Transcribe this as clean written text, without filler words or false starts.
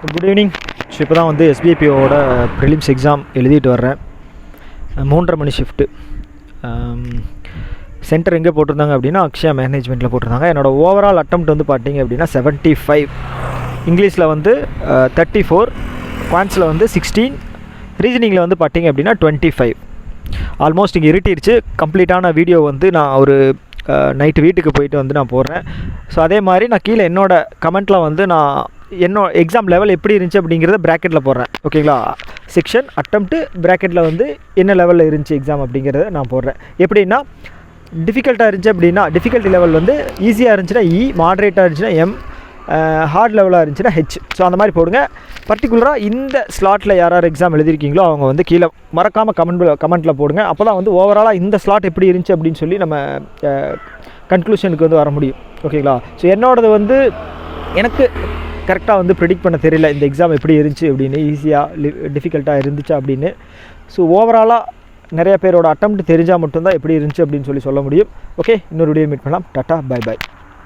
Good evening. So இப்போ தான் வந்து எஸ்பிஐபிஓட ப்ரிலிம்ஸ் எக்ஸாம் எழுதிட்டு வர்றேன். 3:30 மணி ஷிஃப்ட்டு. சென்டர் எங்கே போட்டிருந்தாங்க அப்படின்னா அக்ஷயா மேனேஜ்மெண்ட்டில் போட்டிருந்தாங்க. என்னோடய ஓவரால் அட்டெம்ப்ட் வந்து பார்த்தீங்க அப்படின்னா 75. இங்கிலீஷில் வந்து 34, குவான்ஸில் வந்து 16, ரீசனிங்கில் வந்து பார்த்தீங்க அப்படின்னா 25. ஆல்மோஸ்ட் இங்கே இருட்டிடுச்சு. கம்ப்ளீட்டான வீடியோ வந்து நான் ஒரு நைட்டு வீட்டுக்கு போயிட்டு வந்து நான் போடுறேன். ஸோ அதே மாதிரி நான் கீழே என்னோடய கமெண்ட்டில் வந்து நான் எக்ஸாம் லெவல் எப்படி இருந்துச்சு அப்படிங்கிறத ப்ராக்கெட்டில் போடுறேன். ஓகேங்களா? செக்ஷன் அட்டெம்ப்ட்டு ப்ராக்கெட்டில் வந்து என்ன லெவலில் இருந்துச்சு எக்ஸாம் அப்படிங்கிறத நான் போடுறேன். எப்படின்னா டிஃபிகல்ட்டாக இருந்துச்சு அப்படின்னா டிஃபிகல்ட்டி லெவல் வந்து ஈஸியாக இருந்துச்சுன்னா இ, மாட்ரேட்டாக இருந்துச்சுன்னா எம், ஹார்ட் லெவலாக இருந்துச்சுன்னா ஹெச். ஸோ அந்த மாதிரி போடுங்க. பர்டிகுலராக இந்த ஸ்லாட்டில் யார் எக்ஸாம் எழுதிருக்கீங்களோ அவங்க வந்து கீழே மறக்காமல் கமெண்ட்டில் போடுங்க. அப்போ தான் வந்து ஓவராலாக இந்த ஸ்லாட் எப்படி இருந்துச்சு அப்படின்னு சொல்லி நம்ம கன்க்ளூஷனுக்கு வந்து வர முடியும். ஓகேங்களா? ஸோ என்னோடது வந்து எனக்கு கரெக்டாக வந்து ப்ரெடிக்ட் பண்ண தெரியல இந்த எக்ஸாம் எப்படி இருந்துச்சு அப்படின்னு, ஈஸியாக டிஃபிகல்ட்டாக இருந்துச்சா அப்படின்னு. ஸோ ஓவராலாக நிறைய பேரோட அட்டெம்ப்ட் தெரிஞ்சால் மட்டும்தான் எப்படி இருந்துச்சு அப்படின்னு சொல்ல முடியும். ஓகே, இன்னொரு வீடியோ மீட் பண்ணலாம். Tata, bye bye.